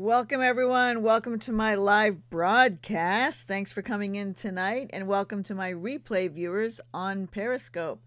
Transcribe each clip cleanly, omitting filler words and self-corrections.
Welcome, everyone. Welcome to my live broadcast. Thanks for coming in tonight, and welcome to my replay viewers on Periscope.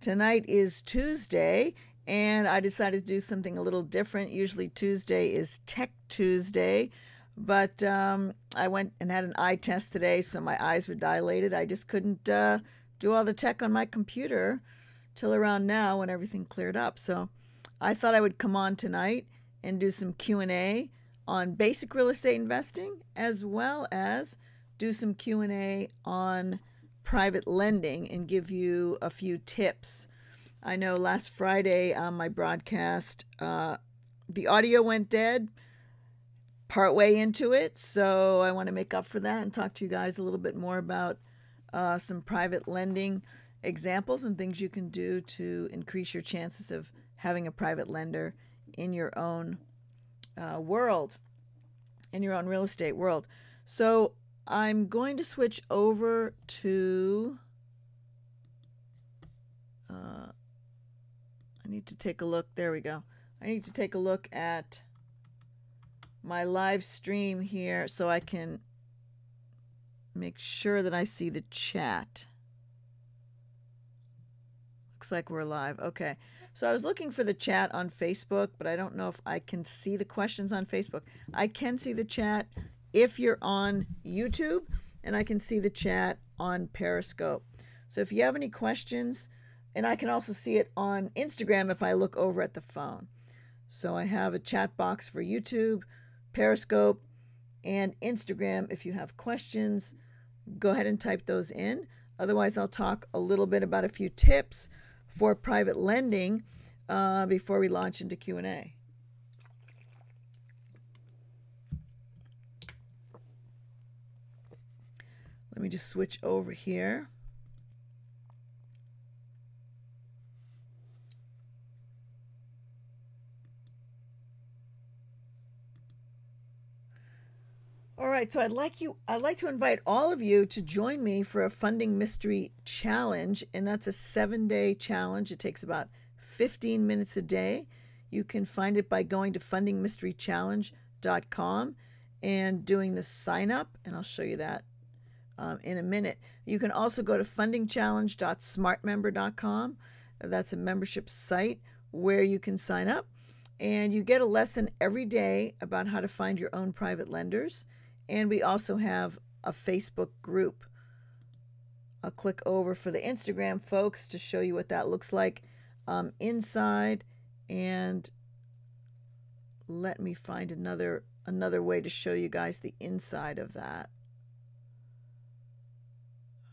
Tonight is Tuesday, and I decided to do something a little different. Usually Tuesday is Tech Tuesday, but I went and had an eye test today, so my eyes were dilated. I just couldn't do all the tech on my computer till around now when everything cleared up. So I thought I would come on tonight and do some Q&A on basic real estate investing, as well as do some Q&A on private lending and give you a few tips. I know last Friday on my broadcast, the audio went dead partway into it, so I want to make up for that and talk to you guys a little bit more about some private lending examples and things you can do to increase your chances of having a private lender in your own world, in your own real estate world. So I'm going to switch over to I need to take a look. There we go. I need to take a look at my live stream here so I can make sure that I see the chat. Looks like we're live. Okay. So I was looking for the chat on Facebook, but I don't know if I can see the questions on Facebook. I can see the chat if you're on YouTube, and I can see the chat on Periscope. So if you have any questions, and I can also see it on Instagram if I look over at the phone. So I have a chat box for YouTube, Periscope, and Instagram. If you have questions, go ahead and type those in. Otherwise, I'll talk a little bit about a few tips for private lending before we launch into Q&A. Let me just switch over here. All right, so I'd like to invite all of you to join me for a funding mystery challenge, and that's a 7-day challenge. It takes about 15 minutes a day. You can find it by going to fundingmysterychallenge.com and doing the sign up, and I'll show you that in a minute. You can also go to fundingchallenge.smartmember.com. That's a membership site where you can sign up, and you get a lesson every day about how to find your own private lenders. And we also have a Facebook group. I'll click over for the Instagram folks to show you what that looks like inside. And let me find another way to show you guys the inside of that.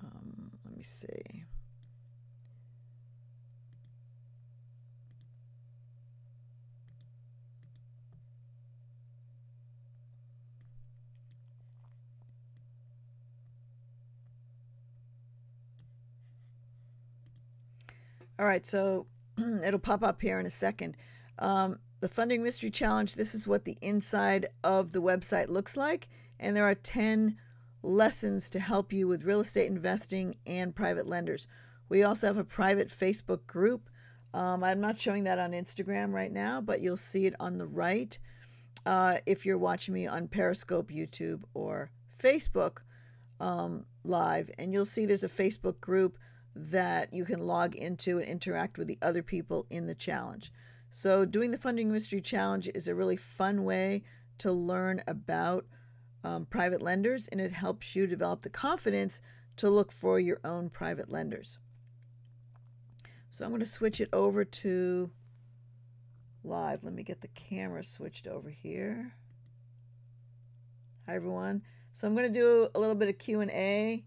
Let me see. All right, so it'll pop up here in a second. The Funding Mystery Challenge, this is what the inside of the website looks like. And there are 10 lessons to help you with real estate investing and private lenders. We also have a private Facebook group. I'm not showing that on Instagram right now, but you'll see it on the right if you're watching me on Periscope, YouTube, or Facebook Live. And you'll see there's a Facebook group that you can log into and interact with the other people in the challenge. So doing the Funding Mystery Challenge is a really fun way to learn about private lenders, and it helps you develop the confidence to look for your own private lenders. So I'm going to switch it over to live. Let me get the camera switched over here. Hi, everyone. So I'm going to do a little bit of Q&A.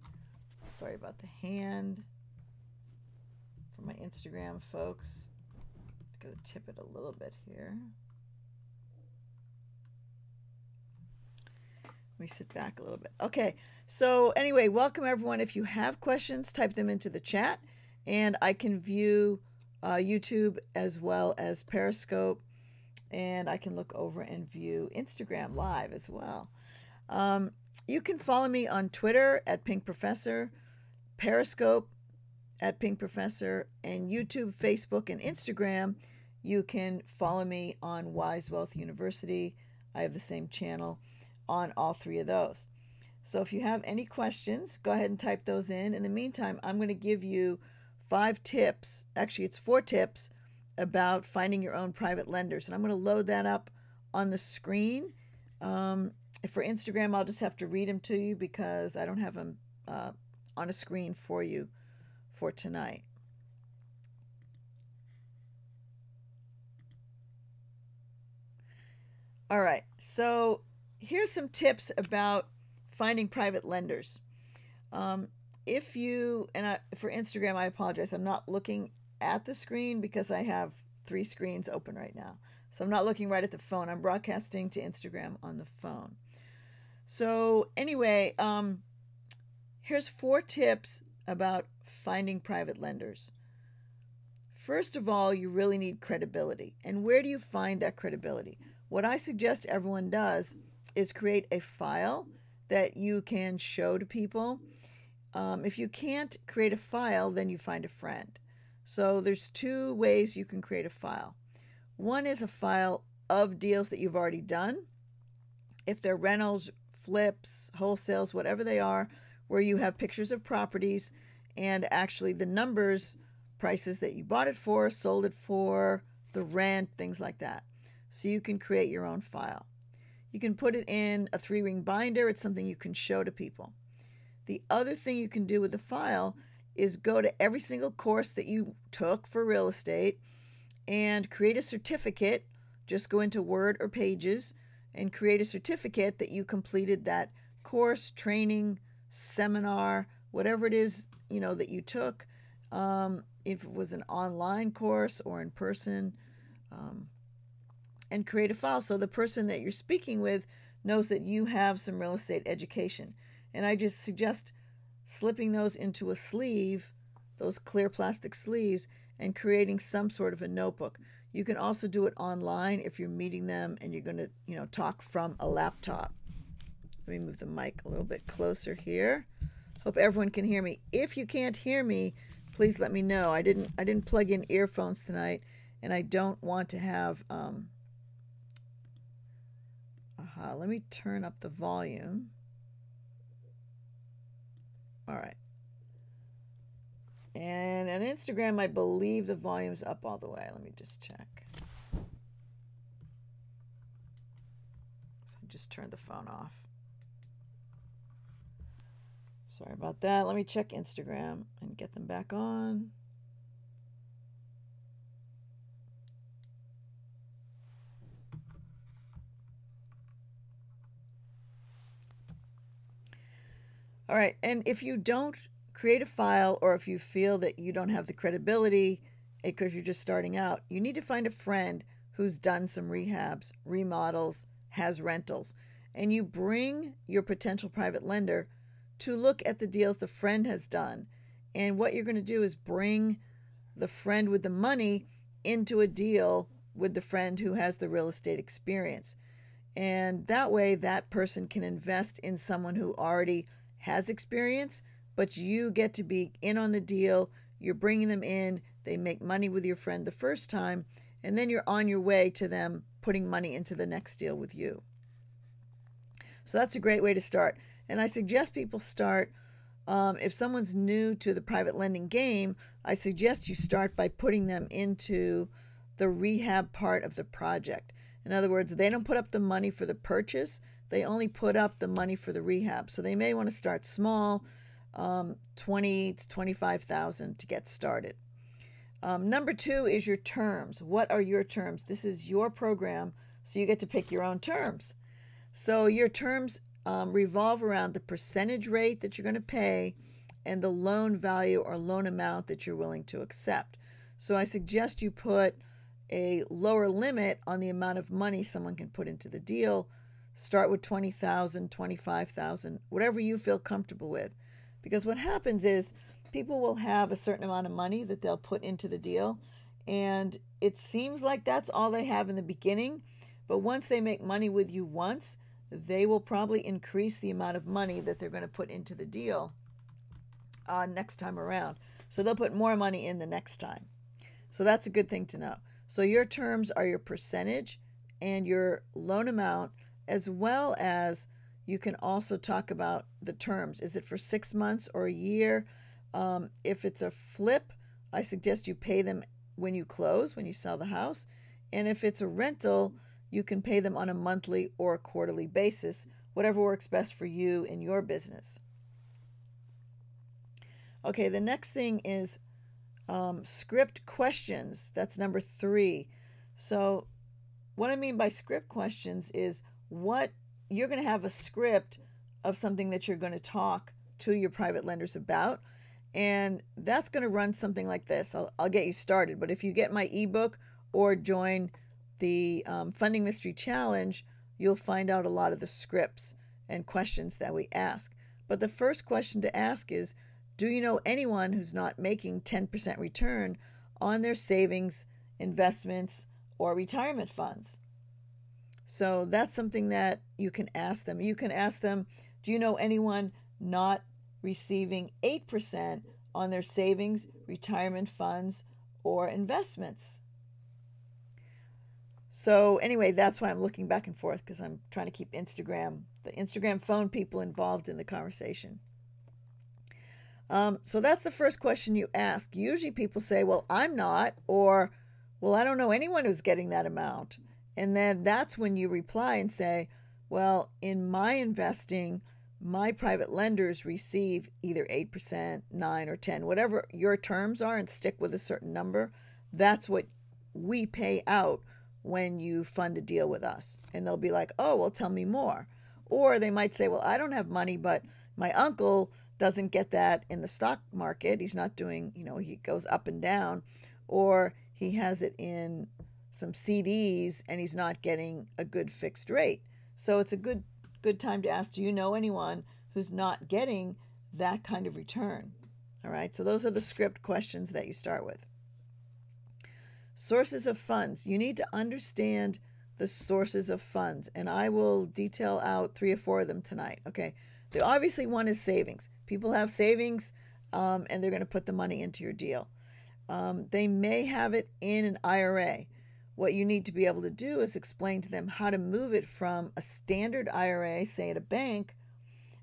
Sorry about the hand. For my Instagram folks, I gotta tip it a little bit here. Let me sit back a little bit. Okay, so anyway, welcome everyone. If you have questions, type them into the chat, and I can view YouTube as well as Periscope, and I can look over and view Instagram live as well. You can follow me on Twitter at Pink Professor, Periscope at Pink Professor, and YouTube, Facebook, and Instagram. You can follow me on Wise Wealth University. I have the same channel on all three of those. So if you have any questions, go ahead and type those in. In the meantime, I'm going to give you 5 tips. Actually, it's 4 tips about finding your own private lenders. And I'm going to load that up on the screen. For Instagram, I'll just have to read them to you because I don't have them on a screen for you for tonight. All right, so here's some tips about finding private lenders. If you, for Instagram, I apologize, I'm not looking at the screen because I have 3 screens open right now. So I'm not looking right at the phone. I'm broadcasting to Instagram on the phone. So anyway, here's 4 tips about finding private lenders. First of all, you really need credibility. And where do you find that credibility? What I suggest everyone does is create a file that you can show to people. If you can't create a file, then you find a friend. So there's 2 ways you can create a file. One is a file of deals that you've already done. If they're rentals, flips, wholesales, whatever they are, where you have pictures of properties and actually the numbers, prices that you bought it for, sold it for, the rent, things like that. So you can create your own file. You can put it in a 3-ring binder. It's something you can show to people. The other thing you can do with the file is go to every single course that you took for real estate and create a certificate. Just go into Word or Pages and create a certificate that you completed that course, training, seminar, whatever it is, that you took. If it was an online course or in person, and create a file so the person that you're speaking with knows that you have some real estate education. And I just suggest slipping those into a sleeve, those clear plastic sleeves, and creating some sort of a notebook. You can also do it online if you're meeting them and you're going to, talk from a laptop. Let me move the mic a little bit closer here. Hope everyone can hear me. If you can't hear me, please let me know. I didn't plug in earphones tonight, and I don't want to have let me turn up the volume. All right. And on Instagram, I believe the volume's up all the way. Let me just check. So I just turned the phone off. Sorry about that. Let me check Instagram and get them back on. All right, and if you don't create a file, or if you feel that you don't have the credibility because you're just starting out, you need to find a friend who's done some rehabs, remodels, has rentals, and you bring your potential private lender to look at the deals the friend has done. And what you're going to do is bring the friend with the money into a deal with the friend who has the real estate experience. And that way, that person can invest in someone who already has experience, but you get to be in on the deal. You're bringing them in. They make money with your friend the first time, and then you're on your way to them putting money into the next deal with you. So that's a great way to start. And I suggest people start, if someone's new to the private lending game, I suggest you start by putting them into the rehab part of the project. In other words, they don't put up the money for the purchase. They only put up the money for the rehab. So they may want to start small, 20 to 25,000 to get started. Number 2 is your terms. What are your terms? This is your program, so you get to pick your own terms. So your terms revolve around the percentage rate that you're going to pay and the loan value or loan amount that you're willing to accept. So I suggest you put a lower limit on the amount of money someone can put into the deal. Start with 20,000, 25,000, whatever you feel comfortable with. Because what happens is people will have a certain amount of money that they'll put into the deal, and it seems like that's all they have in the beginning. But once they make money with you once, they will probably increase the amount of money that they're going to put into the deal next time around. So they'll put more money in the next time. So that's a good thing to know. So your terms are your percentage and your loan amount as well as you can also talk about the terms. Is it for 6 months or a year? If it's a flip, I suggest you pay them when you close, when you sell the house. And if it's a rental, you can pay them on a monthly or a quarterly basis, whatever works best for you in your business. Okay, the next thing is script questions. That's number 3. So what I mean by script questions is what you're going to have a script of something that you're going to talk to your private lenders about. And that's going to run something like this. I'll get you started. But if you get my ebook or join the Funding Mystery Challenge, you'll find out a lot of the scripts and questions that we ask. But the first question to ask is, do you know anyone who's not making 10% return on their savings, investments, or retirement funds? So that's something that you can ask them. You can ask them, do you know anyone not receiving 8% on their savings, retirement funds, or investments? So anyway, that's why I'm looking back and forth, because I'm trying to keep the Instagram phone people involved in the conversation. So that's the first question you ask. Usually people say, well, I'm not, or, well, I don't know anyone who's getting that amount. And then that's when you reply and say, well, in my investing, my private lenders receive either 8%, 9, or 10, whatever your terms are, and stick with a certain number. That's what we pay out when you fund a deal with us. And they'll be like, oh, well, tell me more. Or they might say, well, I don't have money, but my uncle doesn't get that in the stock market. He's not doing, he goes up and down. Or he has it in some CDs and he's not getting a good fixed rate. So it's a good time to ask, do you know anyone who's not getting that kind of return? All right, so those are the script questions that you start with. Sources of funds. You need to understand the sources of funds, and I will detail out 3 or 4 of them tonight. Okay, the obviously one is savings. People have savings, and they're going to put the money into your deal. They may have it in an IRA. What you need to be able to do is explain to them how to move it from a standard IRA, say at a bank,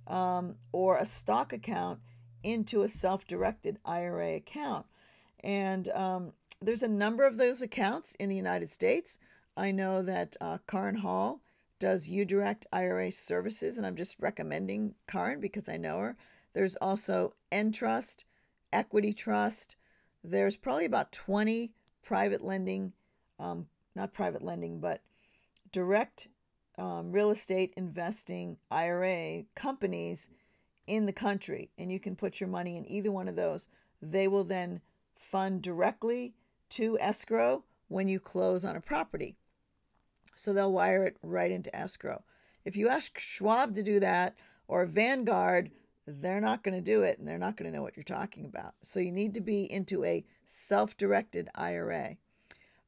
or a stock account, into a self-directed IRA account. And there's a number of those accounts in the United States. I know that Karen Hall does UDirect IRA services, and I'm just recommending Karen because I know her. There's also Entrust, Equity Trust. There's probably about 20 private lending, not private lending, but direct real estate investing IRA companies in the country. And you can put your money in either one of those. They will then fund directly to escrow when you close on a property. So they'll wire it right into escrow. If you ask Schwab to do that or Vanguard, they're not going to do it and they're not going to know what you're talking about. So you need to be into a self-directed IRA.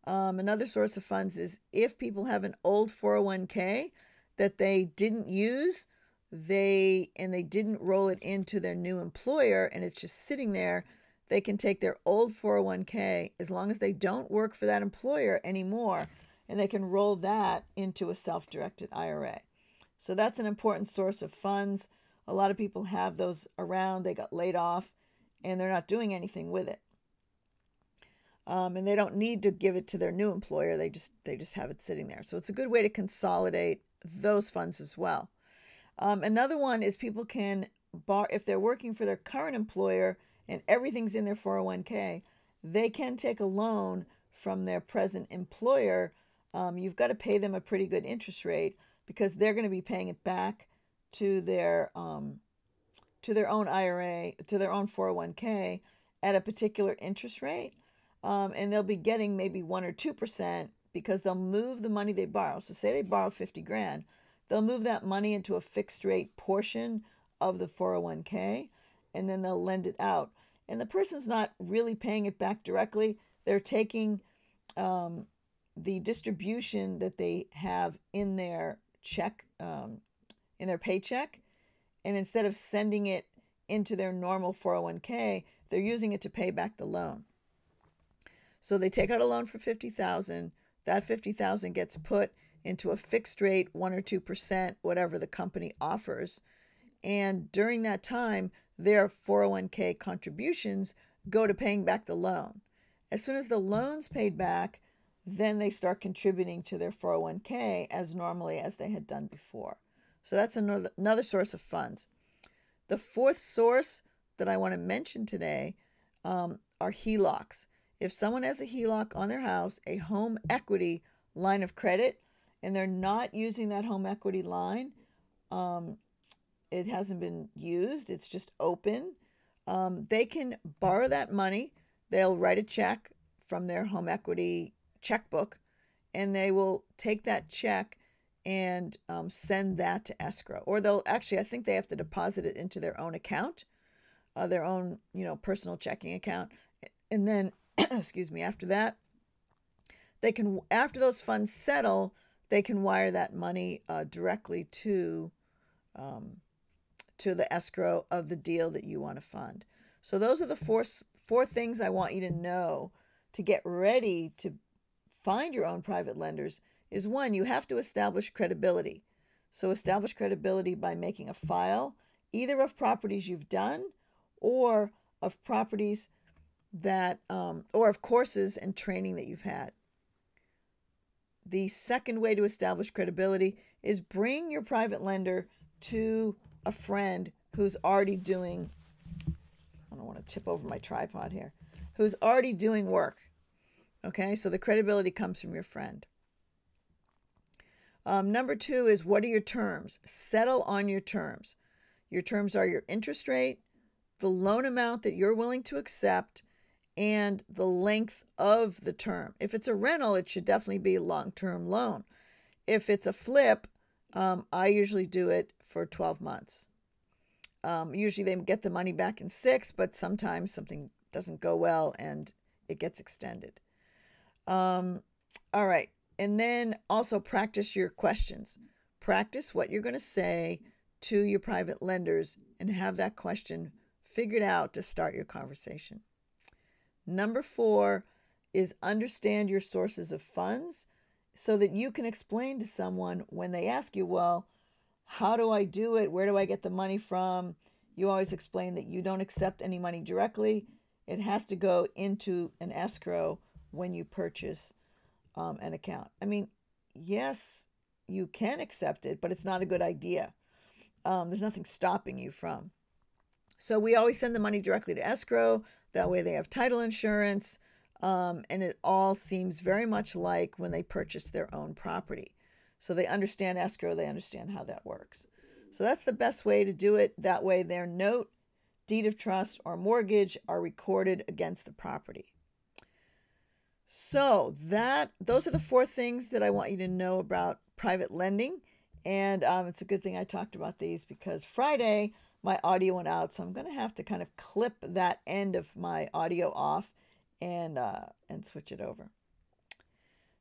Another source of funds is if people have an old 401k that they didn't use, they didn't roll it into their new employer and it's just sitting there, they can take their old 401k as long as they don't work for that employer anymore, and they can roll that into a self-directed IRA. So that's an important source of funds. A lot of people have those around. They got laid off and they're not doing anything with it. And they don't need to give it to their new employer. They just have it sitting there. So it's a good way to consolidate those funds as well. Another one is people can borrow, if they're working for their current employer and everything's in their 401k, they can take a loan from their present employer. You've got to pay them a pretty good interest rate because they're going to be paying it back to their own IRA, to their own 401k at a particular interest rate. And they'll be getting maybe 1 or 2% because they'll move the money they borrow. So say they borrow 50 grand, they'll move that money into a fixed rate portion of the 401k, and then they'll lend it out. And the person's not really paying it back directly. They're taking the distribution that they have in their check, in their paycheck, and instead of sending it into their normal 401k, they're using it to pay back the loan. So they take out a loan for $50,000. That $50,000 gets put into a fixed rate, 1 or 2%, whatever the company offers. And during that time, their 401k contributions go to paying back the loan. As soon as the loan's paid back, then they start contributing to their 401k as normally as they had done before. So that's another source of funds. The fourth source that I want to mention today are HELOCs. If someone has a HELOC on their house, a home equity line of credit, and they're not using that home equity line, it hasn't been used, it's just open, they can borrow that money. They'll write a check from their home equity checkbook, and they will take that check and send that to escrow. Or they'll actually, I think they have to deposit it into their own account, their own, personal checking account. And then, excuse me, after that, they can, after those funds settle, they can wire that money directly to the escrow of the deal that you want to fund. So those are the four things I want you to know to get ready to find your own private lenders. Is one, you have to establish credibility. So establish credibility by making a file, either of properties you've done or of properties that, or of courses and training that you've had. The second way to establish credibility is bring your private lender to a friend who's already doing, I don't want to tip over my tripod here, who's already doing work. Okay, so the credibility comes from your friend. Number two is, what are your terms? Settle on your terms. Your terms are your interest rate, the loan amount that you're willing to accept, and the length of the term. If it's a rental, it should definitely be a long-term loan. If it's a flip, I usually do it for 12 months. Usually they get the money back in 6, but sometimes something doesn't go well and it gets extended. All right. And then also practice your questions. Practice what you're going to say to your private lenders and have that question figured out to start your conversation. Number 4 is understand your sources of funds so that you can explain to someone when they ask you, well, how do I do it? Where do I get the money from? You always explain that you don't accept any money directly. It has to go into an escrow when you purchase an account. I mean, yes, you can accept it, but it's not a good idea. There's nothing stopping you from. So we always send the money directly to escrow. That way they have title insurance. And it all seems very much like when they purchase their own property. So they understand escrow. They understand how that works. So that's the best way to do it. That way their note, deed of trust, or mortgage are recorded against the property. So those are the 4 things that I want you to know about private lending. And it's a good thing I talked about these because Friday my audio went out. So I'm going to have to kind of clip that end of my audio off and switch it over.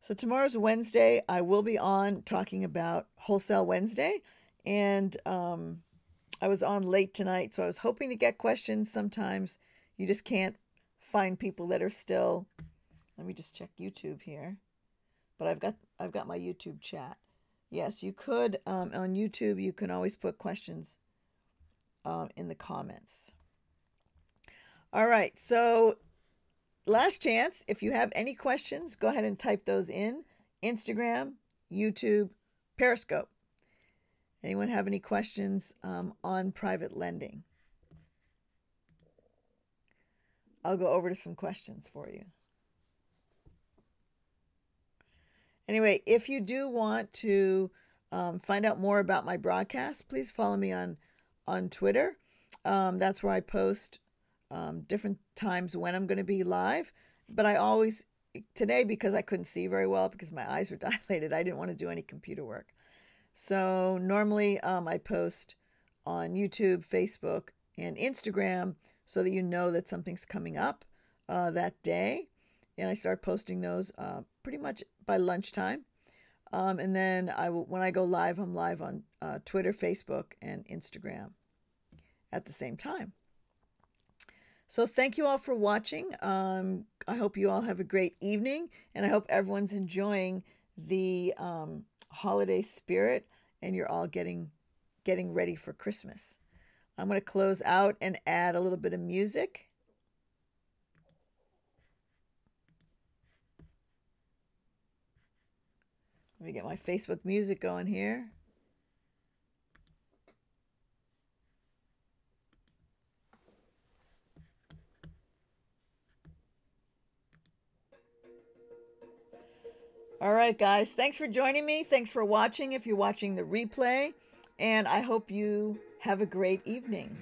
So tomorrow's Wednesday. I will be on talking about Wholesale Wednesday. And I was on late tonight, so I was hoping to get questions. Sometimes you just can't find people that are still... Let me just check YouTube here. But I've got my YouTube chat. Yes, you could, on YouTube, you can always put questions in the comments. All right, so last chance. If you have any questions, go ahead and type those in. Instagram, YouTube, Periscope. Anyone have any questions on private lending? I'll go over to some questions for you. Anyway, if you do want to find out more about my broadcast, please follow me on Twitter. That's where I post different times when I'm going to be live. But I always, today, because I couldn't see very well because my eyes were dilated, I didn't want to do any computer work. So normally I post on YouTube, Facebook, and Instagram so that you know that something's coming up that day. And I start posting those pretty much by lunchtime. And then when I go live, I'm live on Twitter, Facebook, and Instagram at the same time. So thank you all for watching. I hope you all have a great evening, and I hope everyone's enjoying the holiday spirit and you're all getting ready for Christmas. I'm going to close out and add a little bit of music. Let me get my Facebook music going here. All right, guys. Thanks for joining me. Thanks for watching if you're watching the replay. And I hope you have a great evening.